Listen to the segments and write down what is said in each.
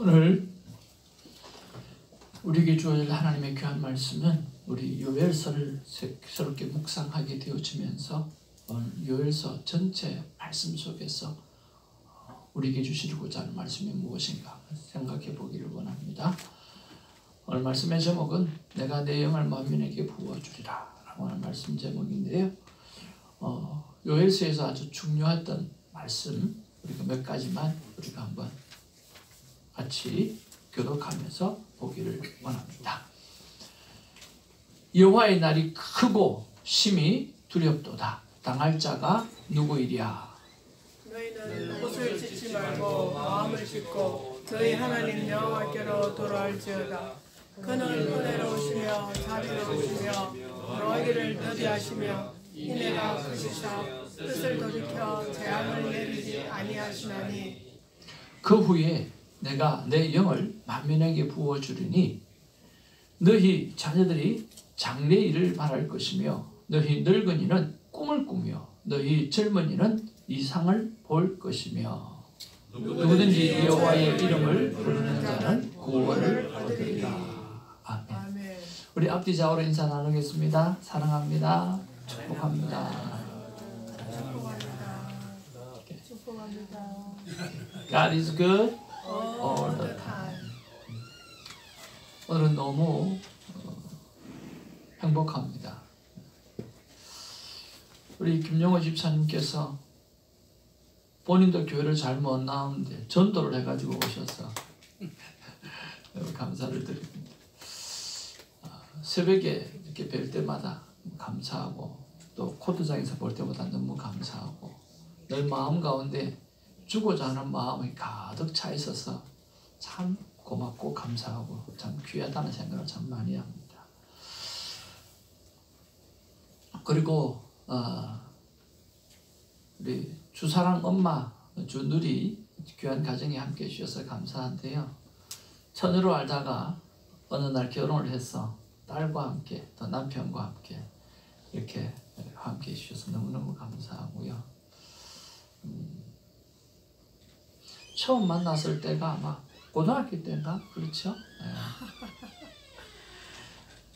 오늘 우리에게 주어질 하나님의 귀한 말씀은 우리 요엘서를 새롭게 묵상하게 되어지면서 요엘서 전체 말씀 속에서 우리에게 주시고자 하는 말씀이 무엇인가 생각해 보기를 원합니다. 오늘 말씀의 제목은 내가 내 영을 만민에게 부어주리라 라고 하는 말씀 제목인데요. 요엘서에서 아주 중요했던 말씀 우리가 몇 가지만 우리가 한번 같이 교독하면서 보기를 원합니다. 여호와의 날이 크고 심히 두렵도다. 당할 자가 누구이랴. 너희는 옷을 찢지 말고 마음을 찢고 너희 하나님 여호와께로 돌아올지어다. 그는 은혜로우시며 자비로우시며 너희를 더디하시며 인애가 크시사 뜻을 돌이켜 재앙을 내리지 아니하시나니. 그 후에 내가 내 영을 만민에게 부어주리니 너희 자녀들이 장래 일을 말할 것이며 너희 늙은이는 꿈을 꾸며 너희 젊은이는 이상을 볼 것이며 누구든지 여호와의 이름을 부르는 자는 구원을 얻으리라. 아멘. 우리 앞뒤 좌우로 인사 나누겠습니다. 사랑합니다. 축복합니다. God is good all the time. 오늘은 너무 행복합니다. 우리 김영호 집사님께서 본인도 교회를 잘 못 나오는데 전도를 해가지고 오셔서 감사를 드립니다. 새벽에 이렇게 뵐 때마다 감사하고 또 코드장에서 볼 때보다 너무 감사하고 늘 마음 가운데 주고자 하는 마음이 가득 차 있어서 참 고맙고 감사하고 참 귀하다는 생각을 참 많이 합니다. 그리고 우리 주사랑 엄마 주누리 귀한 가정에 함께 해주셔서 감사한데요. 처녀로 알다가 어느 날 결혼을 해서 딸과 함께 또 남편과 함께 이렇게 함께 해주셔서 너무너무 감사하고요. 처음 만났을 때가 아마 고등학교 때인가? 그렇죠?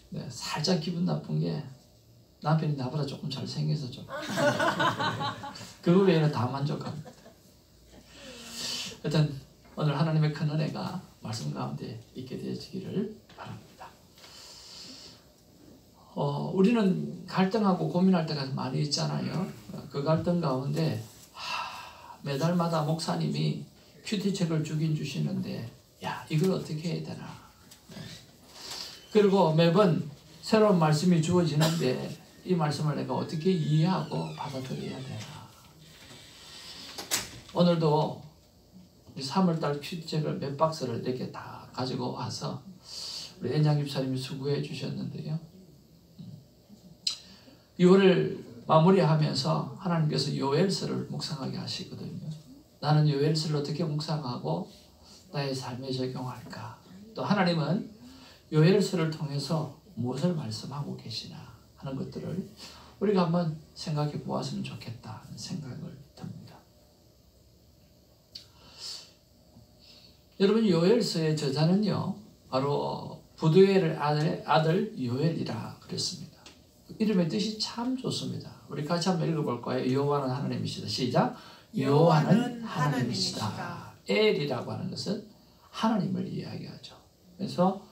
네, 살짝 기분 나쁜 게 남편이 나보다 조금 잘생겨서 좀 그거 외에는 다 만족합니다. 하여튼 오늘 하나님의 큰 은혜가 말씀 가운데 있게 되어지기를 바랍니다. 우리는 갈등하고 고민할 때가 많이 있잖아요. 그 갈등 가운데 매달마다 목사님이 큐티책을 주긴 주시는데 야 이걸 어떻게 해야 되나. 그리고 매번 새로운 말씀이 주어지는데 이 말씀을 내가 어떻게 이해하고 받아들여야 되나. 오늘도 3월달 큐티책을 몇 박스를 이렇게 다 가지고 와서 우리 엔장 집사님이 수고해 주셨는데요. 6월을 마무리하면서 하나님께서 요엘서를 묵상하게 하시거든요. 나는 요엘서를 어떻게 묵상하고 나의 삶에 적용할까? 또 하나님은 요엘서를 통해서 무엇을 말씀하고 계시나 하는 것들을 우리가 한번 생각해 보았으면 좋겠다는 생각을 듭니다. 여러분 요엘서의 저자는요 바로 부두엘의 아들 요엘이라 그랬습니다. 이름의 뜻이 참 좋습니다. 우리 같이 한번 읽어볼 거예요. 여호와는 하나님이시다. 시작. 여호와는 하나님이시다. 엘이라고 하는 것은 하나님을 이야기하죠. 그래서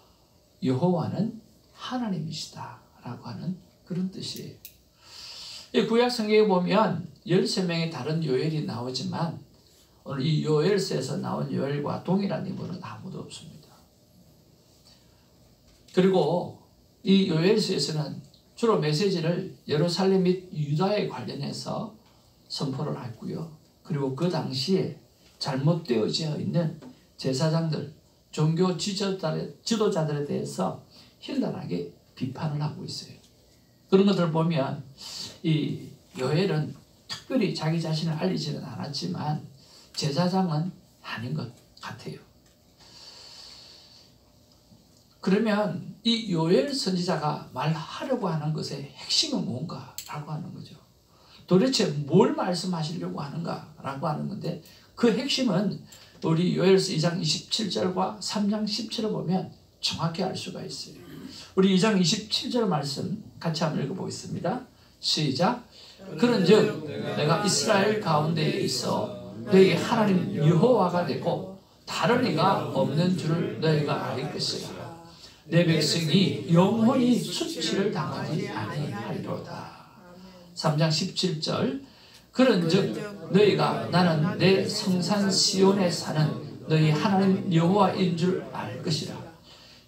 여호와는 하나님이시다 라고 하는 그런 뜻이에요. 이 구약 성경에 보면 13명의 다른 요엘이 나오지만 오늘 이 요엘서에서 나온 요엘과 동일한 인물은 아무도 없습니다. 그리고 이 요엘서에서는 주로 메시지를 예루살렘 및 유다에 관련해서 선포를 했고요. 그리고 그 당시에 잘못되어져 있는 제사장들, 종교 지도자들에 대해서 현란하게 비판을 하고 있어요. 그런 것들을 보면 이 요엘은 특별히 자기 자신을 알리지는 않았지만 제사장은 아닌 것 같아요. 그러면 이 요엘 선지자가 말하려고 하는 것의 핵심은 뭔가라고 하는 거죠. 도대체 뭘 말씀하시려고 하는가라고 하는 건데 그 핵심은 우리 요엘서 2장 27절과 3장 10절을 보면 정확히 알 수가 있어요. 우리 2장 27절 말씀 같이 한번 읽어보겠습니다. 시작. 그런즉 내가 이스라엘 가운데에 있어 너희 하나님 여호와가 되고 다른 이가 없는 줄을 너희가 알 것이라. 내 백성이 영원히 수치를 당하지 아니하리로다. 3장 17절. 그런즉 너희가 나는 내 성산 시온에 사는 너희 하나님 여호와인 줄 알 것이라.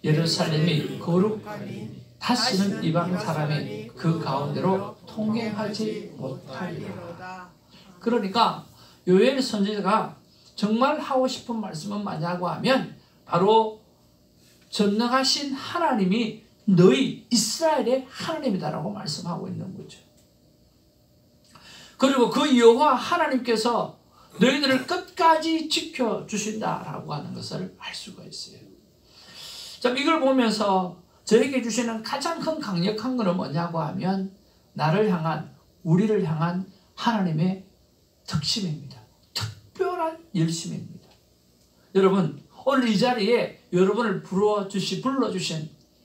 예루살렘이 거룩하니 다시는 이방 사람이 그 가운데로 통행하지 못하리라. 그러니까 요엘 선지자가 정말 하고 싶은 말씀은 뭐냐고 하면 바로 전능하신 하나님이 너희 이스라엘의 하나님이다라고 말씀하고 있는 거죠. 그리고 그 여호와 하나님께서 너희들을 끝까지 지켜주신다라고 하는 것을 알 수가 있어요. 자, 이걸 보면서 저에게 주시는 가장 큰 강력한 것은 뭐냐고 하면 나를 향한, 우리를 향한 하나님의 특심입니다. 특별한 열심입니다. 여러분, 오늘 이 자리에 여러분을 불러주신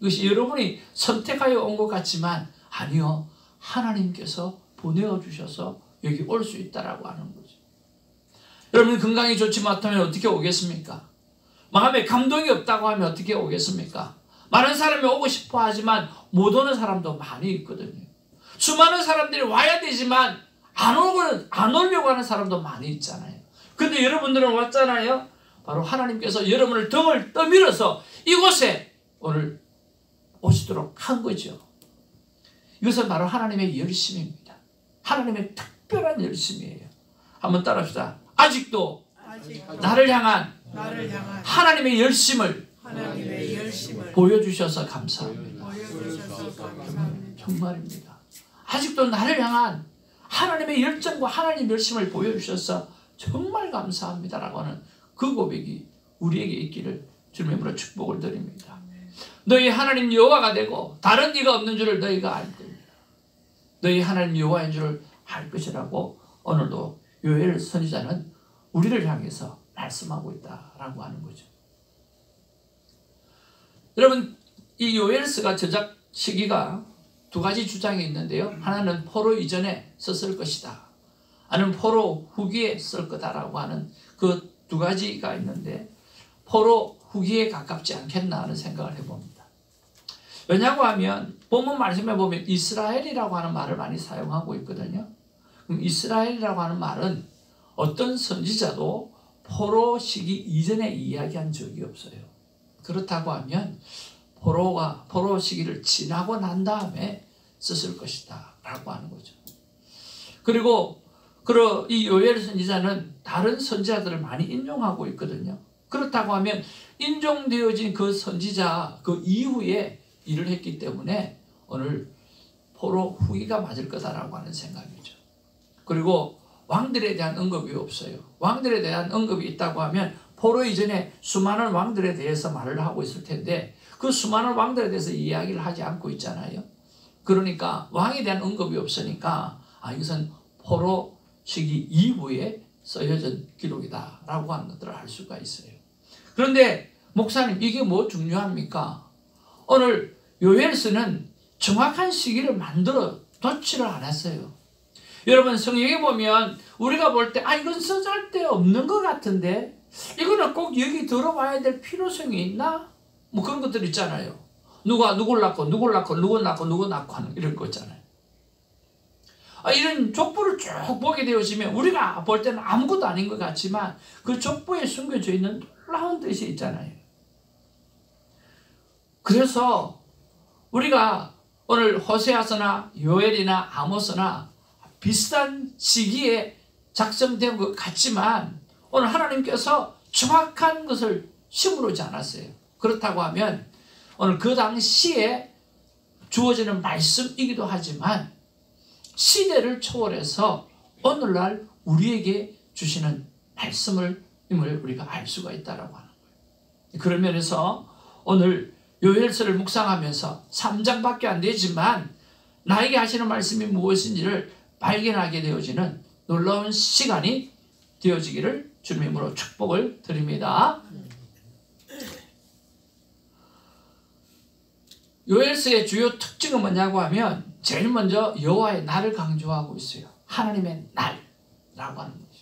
이것이 여러분이 선택하여 온 것 같지만 아니요, 하나님께서 보내어주셔서 여기 올 수 있다라고 하는 거죠. 여러분 건강이 좋지 못하면 어떻게 오겠습니까? 마음에 감동이 없다고 하면 어떻게 오겠습니까? 많은 사람이 오고 싶어 하지만 못 오는 사람도 많이 있거든요. 수많은 사람들이 와야 되지만 안 오려고 하는 사람도 많이 있잖아요. 근데 여러분들은 왔잖아요. 바로 하나님께서 여러분을 등을 떠밀어서 이곳에 오늘 오시도록 한 거죠. 이것은 바로 하나님의 열심입니다. 하나님의 특별한 열심이에요. 한번 따라합시다. 아직도 나를 향한 하나님의 열심을 보여주셔서 감사합니다. 정말입니다. 아직도 나를 향한 하나님의 열정과 하나님의 열심을 보여주셔서 정말 감사합니다라고 하는 그 고백이 우리에게 있기를 주님의 이름으로 축복을 드립니다. 너희 하나님 여호와가 되고 다른 이가 없는 줄을 너희가 알 겁니다. 너희 하나님 여호와인 줄을 알 것이라고 오늘도 요엘 선지자는 우리를 향해서 말씀하고 있다라고 하는 거죠. 여러분, 이 요엘서가 제작 시기가 두 가지 주장이 있는데요. 하나는 포로 이전에 썼을 것이다. 아니면 포로 후기에 쓸 거다라고 하는 그 두 가지가 있는데 포로 후기에 가깝지 않겠나 하는 생각을 해봅니다. 왜냐고 하면 본문 말씀에 보면 이스라엘이라고 하는 말을 많이 사용하고 있거든요. 그럼 이스라엘이라고 하는 말은 어떤 선지자도 포로 시기 이전에 이야기한 적이 없어요. 그렇다고 하면 포로 시기를 지나고 난 다음에 썼을 것이다 라고 하는 거죠. 그리고 이 요엘 선지자는 다른 선지자들을 많이 인용하고 있거든요. 그렇다고 하면 인종되어진 그 선지자 그 이후에 일을 했기 때문에 오늘 포로 후기가 맞을 거다라고 하는 생각이죠. 그리고 왕들에 대한 언급이 없어요. 왕들에 대한 언급이 있다고 하면 포로 이전에 수많은 왕들에 대해서 말을 하고 있을 텐데 그 수많은 왕들에 대해서 이야기를 하지 않고 있잖아요. 그러니까 왕에 대한 언급이 없으니까 이것은 포로 시기 이후에 써여진 기록이다라고 하는 것들을 알 수가 있어요. 그런데 목사님 이게 뭐 중요합니까? 오늘 요엘서는 정확한 시기를 만들어 놓지를 않았어요. 여러분 성경에 보면 우리가 볼 때 이건 쓰잘데 없는 것 같은데 이거는 꼭 여기 들어와야 될 필요성이 있나? 뭐 그런 것들 있잖아요. 누가 누굴 낳고 누굴 낳고 누구 낳고 누구 낳고 하는 이런 거 있잖아요. 이런 족보를 쭉 보게 되어지면 우리가 볼 때는 아무것도 아닌 것 같지만 그 족보에 숨겨져 있는 놀라운 뜻이 있잖아요. 그래서 우리가 오늘 호세아서나 요엘이나 아모스나 비슷한 시기에 작성된 것 같지만 오늘 하나님께서 정확한 것을 심으르지 않았어요. 그렇다고 하면 오늘 그 당시에 주어지는 말씀이기도 하지만 시대를 초월해서 오늘날 우리에게 주시는 말씀을 우리가 알 수가 있다라고 하는 거예요. 그런 면에서 오늘 요엘서를 묵상하면서 3장밖에 안 되지만 나에게 하시는 말씀이 무엇인지를 발견하게 되어지는 놀라운 시간이 되어지기를 주님으로 축복을 드립니다. 요엘서의 주요 특징은 뭐냐고 하면 제일 먼저 여호와의 날을 강조하고 있어요. 하나님의 날이라고 하는 거죠.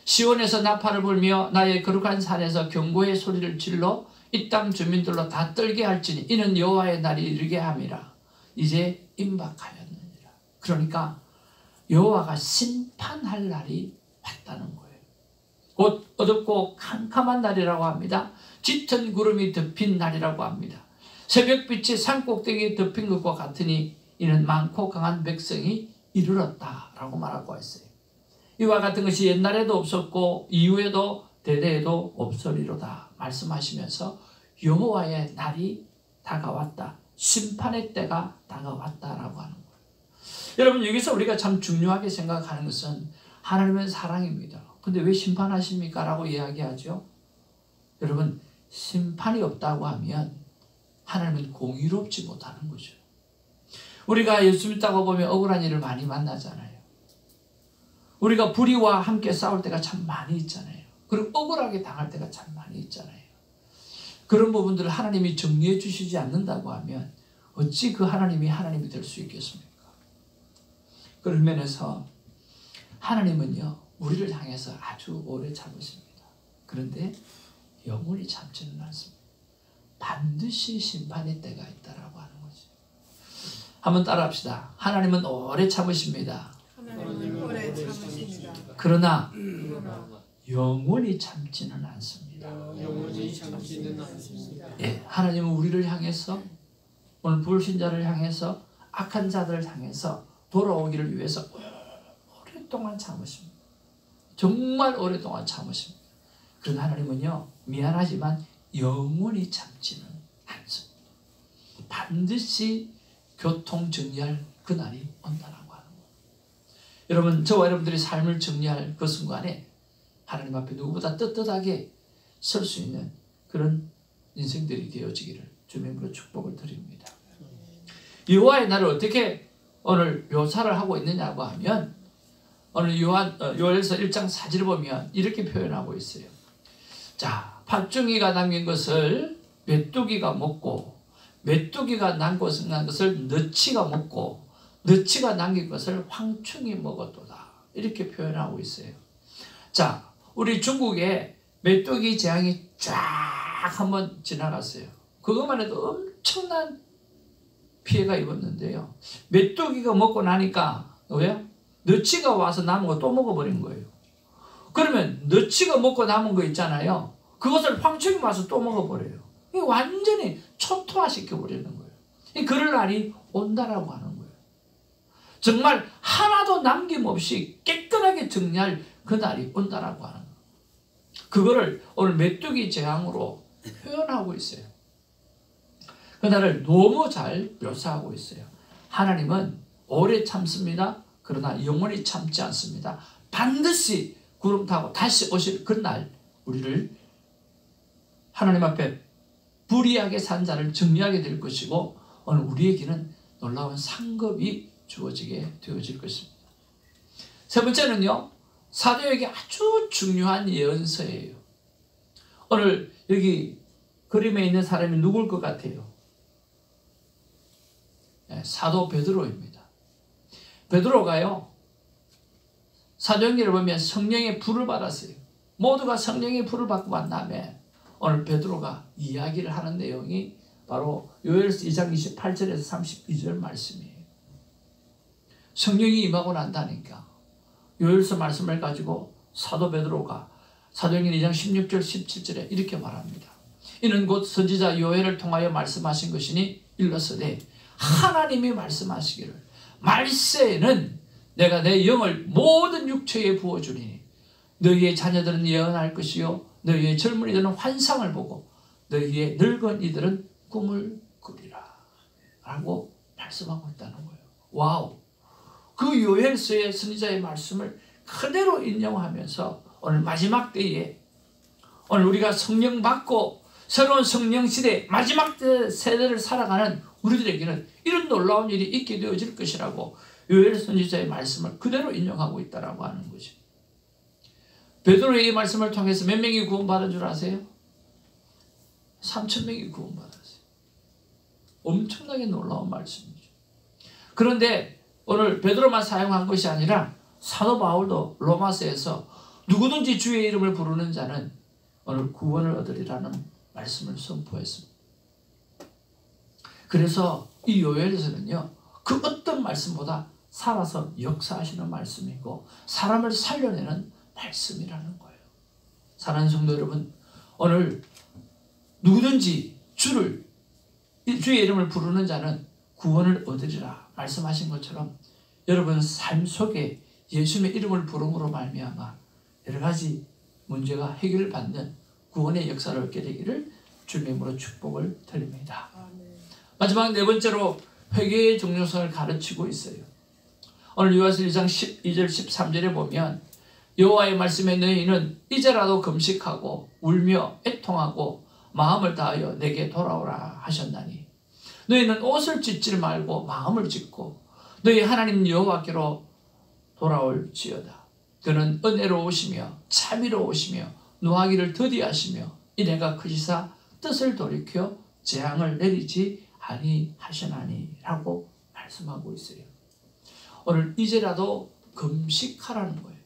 시온에서 나팔을 불며 나의 거룩한 산에서 경고의 소리를 질러 이 땅 주민들로 다 떨게 할지니 이는 여호와의 날이 이르게 함이라. 이제 임박하였느니라. 그러니까 여호와가 심판할 날이 왔다는 거예요. 곧 어둡고 캄캄한 날이라고 합니다. 짙은 구름이 덮인 날이라고 합니다. 새벽빛이 산꼭대기에 덮인 것과 같으니 이는 많고 강한 백성이 이르렀다라고 말하고 있어요. 이와 같은 것이 옛날에도 없었고 이후에도 대대에도 없으리로다 말씀하시면서 여호와의 날이 다가왔다. 심판의 때가 다가왔다라고 하는 거예요. 여러분 여기서 우리가 참 중요하게 생각하는 것은 하나님은 사랑입니다. 근데 왜 심판하십니까? 라고 이야기하죠. 여러분 심판이 없다고 하면 하나님은 공의롭지 못하는 거죠. 우리가 예수 믿다고 보면 억울한 일을 많이 만나잖아요. 우리가 불의와 함께 싸울 때가 참 많이 있잖아요. 그리고 억울하게 당할 때가 참 많이 있잖아요. 그런 부분들을 하나님이 정리해 주시지 않는다고 하면 어찌 그 하나님이 하나님이 될 수 있겠습니까? 그런 면에서 하나님은요 우리를 향해서 아주 오래 참으십니다. 그런데 영원히 참지는 않습니다. 반드시 심판의 때가 있다라고 하는 거죠. 한번 따라합시다. 하나님은 오래 참으십니다. 하나님은 오래 참으십니다. 그러나 영원히 참지는 않습니다. 영원히 참지는 않습니다. 예, 하나님은 우리를 향해서 오늘 불신자를 향해서 악한 자들을 향해서 돌아오기를 위해서 오랫동안 참으십니다. 정말 오랫동안 참으십니다. 그러나 하나님은요 미안하지만 영원히 참지는 않습니다. 반드시 교통 정리할 그날이 온다라고 하는 거예요. 여러분 저와 여러분들이 삶을 정리할 그 순간에 하나님 앞에 누구보다 떳떳하게 설 수 있는 그런 인생들이 되어지기를 주님으로 축복을 드립니다. 여호와의 날을 어떻게 오늘 묘사를 하고 있느냐고 하면 오늘 요엘서 1장 4절을 보면 이렇게 표현하고 있어요. 자, 팥종이가 남긴 것을 메뚜기가 먹고 메뚜기가 남긴 것을 너치가 먹고 너치가 남긴 것을 황충이 먹었도다. 이렇게 표현하고 있어요. 자, 우리 중국에 메뚜기 재앙이 쫙 한번 지나갔어요. 그것만 해도 엄청난 피해가 입었는데요. 메뚜기가 먹고 나니까 왜요? 너치가 와서 남은 거 또 먹어버린 거예요. 그러면 너치가 먹고 남은 거 있잖아요. 그것을 황충이 와서 또 먹어버려요. 완전히 초토화시켜버리는 거예요. 그럴 날이 온다라고 하는 거예요. 정말 하나도 남김없이 깨끗하게 정리할 그 날이 온다라고 하는 거예요. 그거를 오늘 메뚜기 재앙으로 표현하고 있어요. 그 날을 너무 잘 묘사하고 있어요. 하나님은 오래 참습니다. 그러나 영원히 참지 않습니다. 반드시 구름 타고 다시 오실 그날 우리를 하나님 앞에 불의하게 산 자를 정리하게 될 것이고 오늘 우리에게는 놀라운 상급이 주어지게 되어질 것입니다. 세 번째는요. 사도에게 아주 중요한 예언서예요. 오늘 여기 그림에 있는 사람이 누굴 것 같아요? 네, 사도 베드로입니다. 베드로가요. 사도행전을 보면 성령의 불을 받았어요. 모두가 성령의 불을 받고 난 다음에 오늘 베드로가 이야기를 하는 내용이 바로 요엘서 2장 28절에서 32절 말씀이에요. 성령이 임하고 난다니까 요엘서 말씀을 가지고 사도 베드로가 사도행전 2장 16절 17절에 이렇게 말합니다. 이는 곧 선지자 요엘을 통하여 말씀하신 것이니 일러서되 하나님이 말씀하시기를 말세에는 내가 내 영을 모든 육체에 부어주리니 너희의 자녀들은 예언할 것이요 너희의 젊은이들은 환상을 보고 너희의 늙은 이들은 꿈을 꾸리라 라고 말씀하고 있다는 거예요. 와우! 그 요엘서의 선지자의 말씀을 그대로 인용하면서 오늘 마지막 때에 오늘 우리가 성령 받고 새로운 성령 시대 마지막 세대를 살아가는 우리들에게는 이런 놀라운 일이 있게 되어질 것이라고 요엘 선지자의 말씀을 그대로 인용하고 있다라고 하는 거죠. 베드로의 이 말씀을 통해서 몇 명이 구원받은 줄 아세요? 3,000명이 구원받았어요. 엄청나게 놀라운 말씀이죠. 그런데 오늘 베드로만 사용한 것이 아니라 사도 바울도 로마서에서 누구든지 주의 이름을 부르는 자는 오늘 구원을 얻으리라는 말씀을 선포했습니다. 그래서 이 요엘에서는요, 그 어떤 말씀보다 살아서 역사하시는 말씀이고 사람을 살려내는 말씀이라는 거예요. 사랑하는 성도 여러분, 오늘 누구든지 주의 이름을 부르는 자는 구원을 얻으리라 말씀하신 것처럼 여러분 삶 속에 예수님의 이름을 부름으로 말미암아 여러 가지 문제가 해결받는 구원의 역사를 얻게 되기를 주님의 이름으로 축복을 드립니다. 마지막 네 번째로 회개의 중요성을 가르치고 있어요. 오늘 요한일서 2장 12절 13절에 보면 여호와의 말씀에 너희는 이제라도 금식하고 울며 애통하고 마음을 다하여 내게 돌아오라 하셨나니 너희는 옷을 찢지 말고 마음을 찢고 너희 하나님 여호와께로 돌아올지어다. 그는 은혜로우시며 자비로우시며 노하기를 더디하시며 인애가 크시사 뜻을 돌이켜 재앙을 내리지 아니하시나니 라고 말씀하고 있어요. 오늘 이제라도 금식하라는 거예요.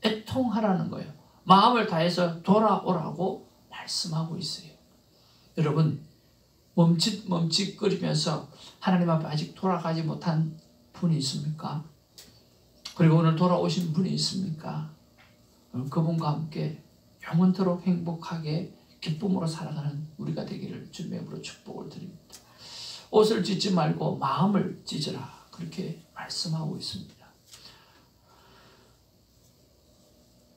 애통하라는 거예요. 마음을 다해서 돌아오라고 말씀하고 있어요. 여러분, 멈칫멈칫거리면서 하나님 앞에 아직 돌아가지 못한 분이 있습니까? 그리고 오늘 돌아오신 분이 있습니까? 그분과 함께 영원토록 행복하게 기쁨으로 살아가는 우리가 되기를 주님의 이름으로 축복을 드립니다. 옷을 찢지 말고 마음을 찢으라 그렇게 말씀하고 있습니다.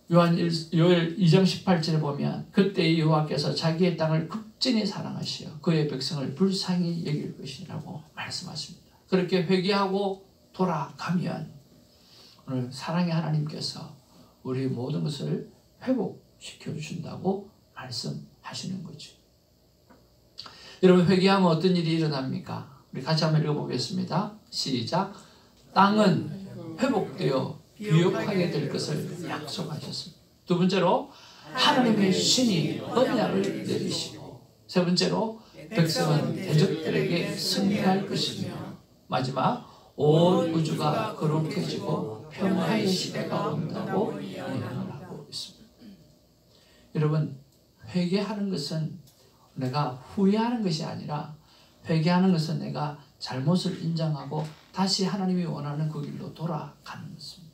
요엘 2장 18절에 보면 그때 여호와께서 자기의 땅을 극진히 사랑하시어 그의 백성을 불쌍히 여길 것이라고 말씀하십니다. 그렇게 회개하고 돌아가면 오늘 사랑의 하나님께서 우리 모든 것을 회복시켜 주신다고 말씀하시는 거죠. 여러분, 회개하면 어떤 일이 일어납니까? 우리 같이 한번 읽어보겠습니다. 시작. 땅은 회복되어 비옥하게 될 것을 약속하셨습니다. 두 번째로 하나님의 신이 언약을 내리시고, 세 번째로 백성은 대적들에게 승리할 것이며, 마지막 온 우주가 거룩해지고 평화의 시대가 온다고 예언을 하고 있습니다. 여러분, 회개하는 것은 내가 후회하는 것이 아니라 회개하는 것은 내가 잘못을 인정하고 다시 하나님이 원하는 그 길로 돌아가는 것입니다.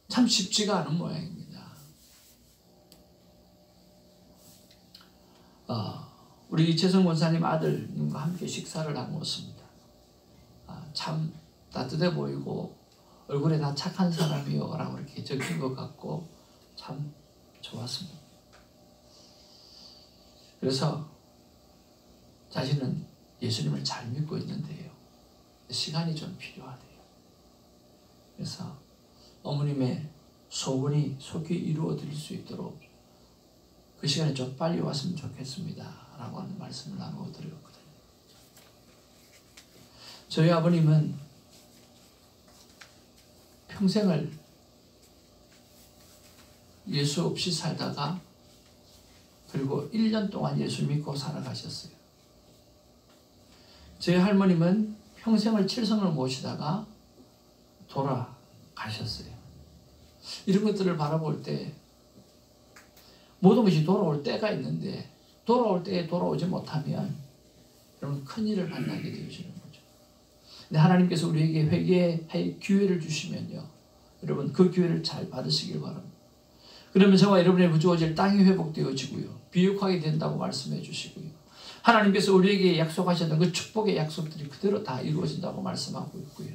참 쉽지가 않은 모양입니다. 우리 이채성 권사님 아들님과 함께 식사를 나누었습니다. 참 따뜻해 보이고 얼굴에 다 착한 사람이요 라고 이렇게 적힌 것 같고 참 좋았습니다. 그래서 자신은 예수님을 잘 믿고 있는데요, 시간이 좀 필요하대요. 그래서 어머님의 소원이 속히 이루어질 수 있도록 그 시간에 좀 빨리 왔으면 좋겠습니다 라고 하는 말씀을 나누어 드렸거든요. 저희 아버님은 평생을 예수 없이 살다가 그리고 1년 동안 예수 믿고 살아가셨어요. 저희 할머님은 평생을 칠성을 모시다가 돌아가셨어요. 이런 것들을 바라볼 때 모든 것이 돌아올 때가 있는데 돌아올 때에 돌아오지 못하면 여러분 큰일을 만나게 되어지는 거죠. 근데 하나님께서 우리에게 회개의 기회를 주시면요, 여러분 그 기회를 잘 받으시길 바랍니다. 그러면 저와 여러분의 주어질 땅이 회복되어지고요, 비옥하게 된다고 말씀해 주시고요, 하나님께서 우리에게 약속하셨던 그 축복의 약속들이 그대로 다 이루어진다고 말씀하고 있고요,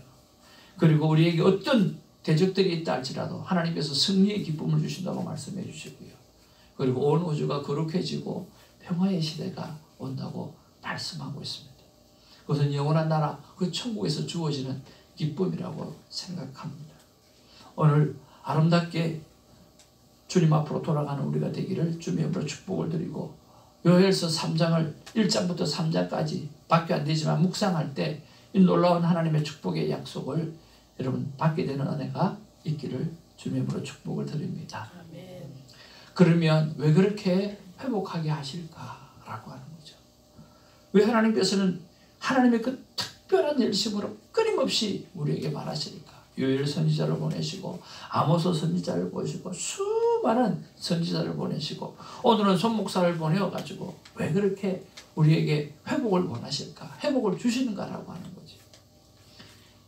그리고 우리에게 어떤 대적들이 있다 할지라도 하나님께서 승리의 기쁨을 주신다고 말씀해 주시고요, 그리고 온 우주가 거룩해지고 평화의 시대가 온다고 말씀하고 있습니다. 그것은 영원한 나라, 그 천국에서 주어지는 기쁨이라고 생각합니다. 오늘 아름답게 주님 앞으로 돌아가는 우리가 되기를 주님의 이름으로 축복을 드리고, 요엘서 3장을 1장부터 3장까지 밖에 안 되지만 묵상할 때 이 놀라운 하나님의 축복의 약속을 여러분 받게 되는 은혜가 있기를 주님의 이름으로 축복을 드립니다. 아멘. 그러면 왜 그렇게 회복하게 하실까라고 하는 거죠. 왜 하나님께서는 하나님의 그 특별한 열심으로 끊임없이 우리에게 말하시니까. 요엘 선지자를 보내시고 아모스 선지자를 보내시고 수많은 선지자를 보내시고 오늘은 손 목사를 보내어가지고 왜 그렇게 우리에게 회복을 원하실까? 회복을 주시는가라고 하는 거죠.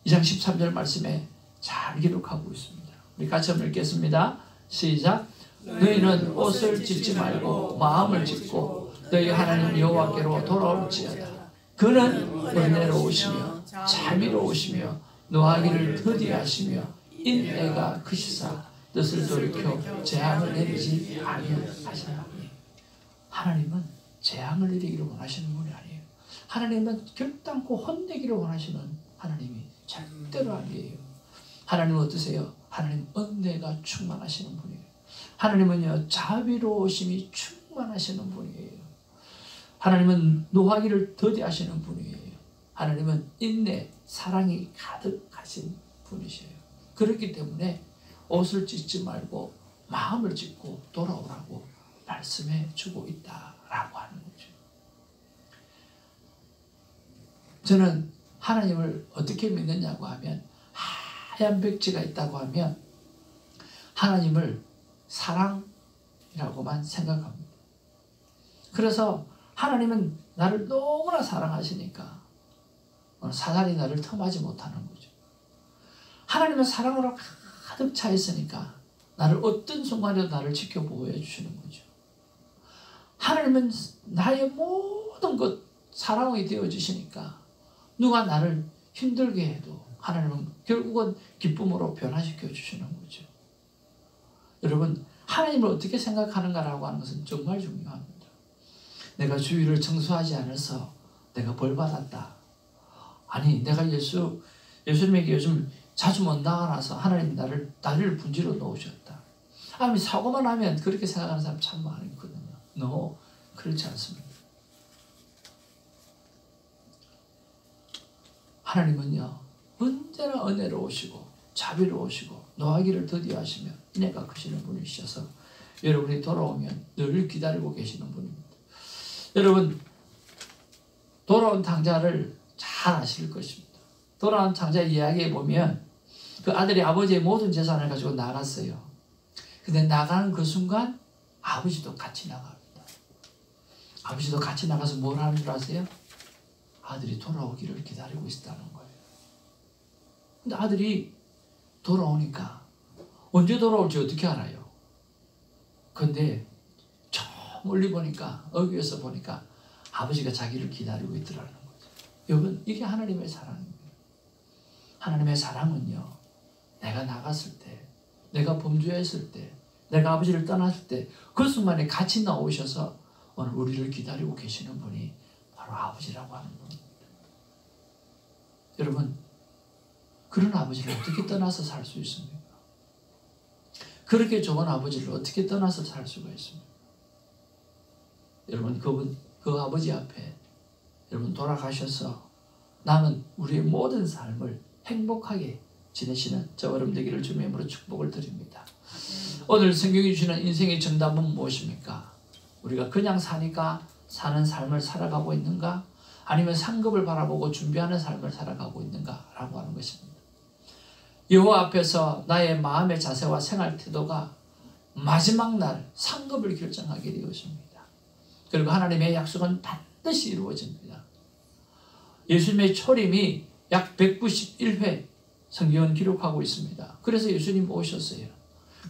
2장 13절 말씀에 잘 기록하고 있습니다. 우리 같이 한번 읽겠습니다. 시작. 너희는 옷을 찢지 말고 마음을 찢고 너희 하나님 여호와께로 돌아올지어다. 그는 은혜로우시며 자비로우시며 노하기를 더디하시며 인내가 크시사 뜻을 돌이켜 재앙을 내리지 아니하시나니. 하나님은 재앙을 내리기를 원하시는 분이 아니에요. 하나님은 결단코 혼내기를 원하시는 하나님이 절대로 아니에요. 하나님은 어떠세요? 하나님 은혜가 충만하시는 분이에요. 하나님은요 자비로우심이 충만하시는 분이에요. 하나님은 노하기를 더디하시는 분이에요. 하나님은 인내, 사랑이 가득하신 분이세요. 그렇기 때문에 옷을 찢지 말고 마음을 찢고 돌아오라고 말씀해 주고 있다라고 하는 거죠. 저는 하나님을 어떻게 믿느냐고 하면 하얀 백지가 있다고 하면 하나님을 사랑이라고만 생각합니다. 그래서 하나님은 나를 너무나 사랑하시니까 사단이 나를 틈하지 못하는 거죠. 하나님은 사랑으로 가득 차 있으니까 나를 어떤 순간에도 나를 지켜보호해 주시는 거죠. 하나님은 나의 모든 것 사랑이 되어 주시니까 누가 나를 힘들게 해도 하나님은 결국은 기쁨으로 변화시켜 주시는 거죠. 여러분, 하나님을 어떻게 생각하는가라고 하는 것은 정말 중요합니다. 내가 주위를 청소하지 않아서 내가 벌 받았다. 아니, 내가 예수님에게 요즘 자주 못 나가서 하나님 나를 분지로 놓으셨다. 아니, 사고만 하면 그렇게 생각하는 사람 참 많거든요. No, 그렇지 않습니다. 하나님은요 언제나 은혜로우시고 자비로우시고 노하기를 더디하시며 인애가 크시는 분이셔서 여러분이 돌아오면 늘 기다리고 계시는 분입니다. 여러분, 돌아온 탕자를 잘 아실 것입니다. 돌아온 탕자 이야기에 보면 그 아들이 아버지의 모든 재산을 가지고 나갔어요. 근데 나가는 그 순간 아버지도 같이 나갑니다. 아버지도 같이 나가서 뭘 하는 줄 아세요? 아들이 돌아오기를 기다리고 있었다는 거예요. 근데 아들이 돌아오니까 언제 돌아올지 어떻게 알아요? 근데 저 멀리 보니까 어귀에서 보니까 아버지가 자기를 기다리고 있더라는 거죠. 여러분, 이게 하나님의 사랑입니다. 하나님의 사랑은요, 내가 나갔을 때, 내가 범죄했을 때, 내가 아버지를 떠났을 때 그 순간에 같이 나오셔서 오늘 우리를 기다리고 계시는 분이 바로 아버지라고 하는 분입니다. 여러분, 그런 아버지를 어떻게 떠나서 살 수 있습니까? 그렇게 좋은 아버지를 어떻게 떠나서 살 수가 있습니까? 여러분, 그 아버지 앞에 여러분 돌아가셔서 남은 우리의 모든 삶을 행복하게 지내시는 저 여러분 되기를 주님의 이름으로 축복을 드립니다. 오늘 성경이 주시는 인생의 정답은 무엇입니까? 우리가 그냥 사니까 사는 삶을 살아가고 있는가? 아니면 상급을 바라보고 준비하는 삶을 살아가고 있는가? 라고 하는 것입니다. 여호와 앞에서 나의 마음의 자세와 생활 태도가 마지막 날 상급을 결정하게 되었습니다. 그리고 하나님의 약속은 반드시 이루어집니다. 예수님의 초림이 약 191회 성경은 기록하고 있습니다. 그래서 예수님 오셨어요.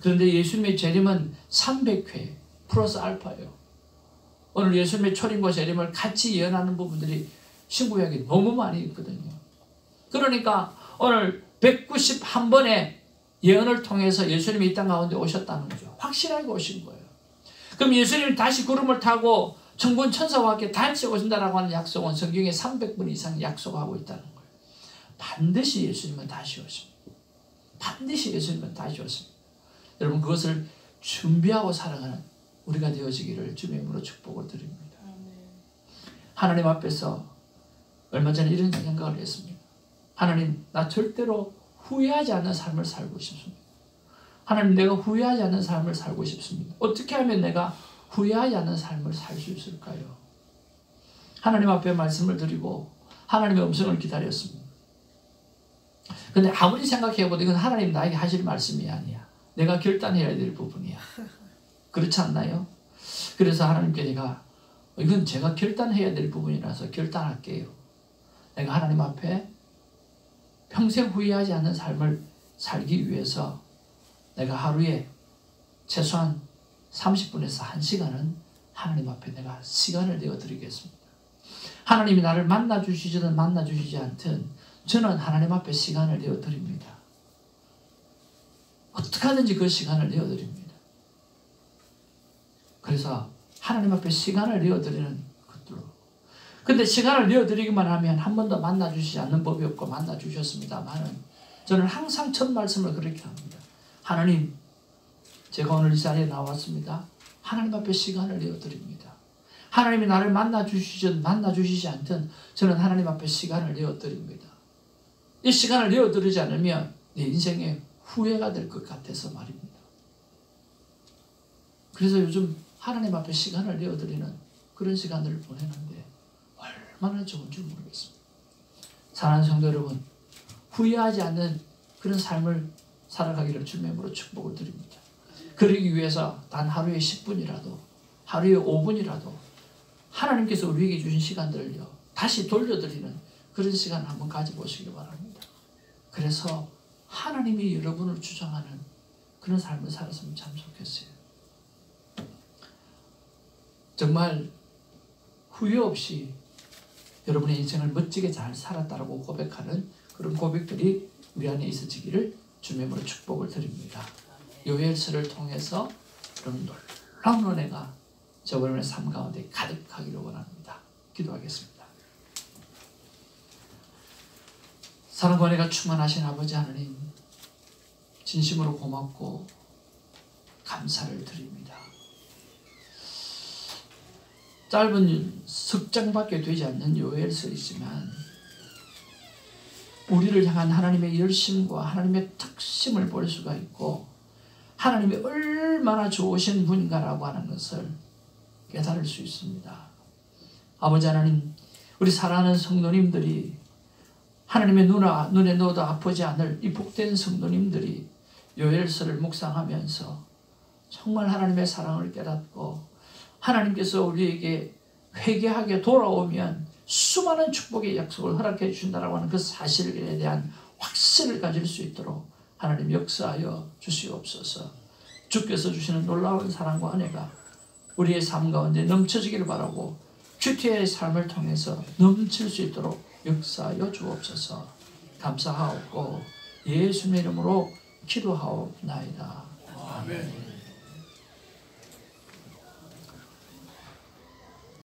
그런데 예수님의 재림은 300회 플러스 알파예요. 오늘 예수님의 초림과 재림을 같이 예언하는 부분들이 신구약에 너무 많이 있거든요. 그러니까 오늘 191번의 예언을 통해서 예수님이 이 땅 가운데 오셨다는 거죠. 확실하게 오신 거예요. 그럼 예수님이 다시 구름을 타고 천군 천사와 함께 다시 오신다라고 하는 약속은 성경에 300번 이상 약속하고 있다는 거예요. 반드시 예수님은 다시 오십니다. 반드시 예수님은 다시 오십니다. 여러분, 그것을 준비하고 살아가는 우리가 되어지기를 주님의 이름으로 축복을 드립니다. 하나님 앞에서 얼마 전에 이런 생각을 했습니다. 하나님, 나 절대로 후회하지 않는 삶을 살고 싶습니다. 하나님, 내가 후회하지 않는 삶을 살고 싶습니다. 어떻게 하면 내가 후회하지 않는 삶을 살 수 있을까요? 하나님 앞에 말씀을 드리고 하나님의 음성을 기다렸습니다. 근데 아무리 생각해봐도 이건 하나님 나에게 하실 말씀이 아니야. 내가 결단해야 될 부분이야. 그렇지 않나요? 그래서 하나님께 이건 제가 결단해야 될 부분이라서 결단할게요. 내가 하나님 앞에 평생 후회하지 않는 삶을 살기 위해서 내가 하루에 최소한 30분에서 1시간은 하나님 앞에 내가 시간을 내어드리겠습니다. 하나님이 나를 만나주시든 만나주시지 않든 저는 하나님 앞에 시간을 내어드립니다. 어떻게 하든지 그 시간을 내어드립니다. 그래서 하나님 앞에 시간을 내어드리는 것들로. 근데 시간을 내어드리기만 하면 한 번도 만나주시지 않는 법이 없고 만나주셨습니다만은 저는 항상 첫 말씀을 그렇게 합니다. 하나님, 제가 오늘 이 자리에 나왔습니다. 하나님 앞에 시간을 내어드립니다. 하나님이 나를 만나주시든 만나주시지 않든 저는 하나님 앞에 시간을 내어드립니다. 이 시간을 내어드리지 않으면 내 인생에 후회가 될 것 같아서 말입니다. 그래서 요즘 하나님 앞에 시간을 내어드리는 그런 시간들을 보내는데 얼마나 좋은 줄 모르겠습니다. 사랑하는 성도 여러분, 후회하지 않는 그런 삶을 살아가기를 주님의 이름으로 축복을 드립니다. 그러기 위해서 단 하루에 10분이라도 하루에 5분이라도 하나님께서 우리에게 주신 시간들을요 다시 돌려드리는 그런 시간을 한번 가져보시기 바랍니다. 그래서 하나님이 여러분을 주장하는 그런 삶을 살았으면 참 좋겠어요. 정말 후회 없이 여러분의 인생을 멋지게 잘 살았다고 고백하는 그런 고백들이 우리 안에 있어지기를 주님의 이름으로 축복을 드립니다. 요엘서를 통해서 그런 놀라운 은혜가 저번의 삶 가운데 가득하기를 원합니다. 기도하겠습니다. 사랑과 은혜가 충만하신 아버지 하나님, 진심으로 고맙고 감사를 드립니다. 짧은 석장밖에 되지 않는 요엘서이지만 우리를 향한 하나님의 열심과 하나님의 특심을 볼 수가 있고 하나님이 얼마나 좋으신 분인가라고 하는 것을 깨달을 수 있습니다. 아버지 하나님, 우리 사랑하는 성도님들이 하나님의 눈에 넣어도 아프지 않을 이 복된 성도님들이 요엘서를 묵상하면서 정말 하나님의 사랑을 깨닫고 하나님께서 우리에게 회개하게 돌아오면 수많은 축복의 약속을 허락해 주신다라고 하는 그 사실에 대한 확신을 가질 수 있도록 하나님 역사하여 주시옵소서. 주께서 주시는 놀라운 사랑과 은혜가 우리의 삶 가운데 넘쳐지기를 바라고 큐티의 삶을 통해서 넘칠 수 있도록 역사하여 주옵소서. 감사하옵고 예수님의 이름으로 기도하옵나이다. 아멘.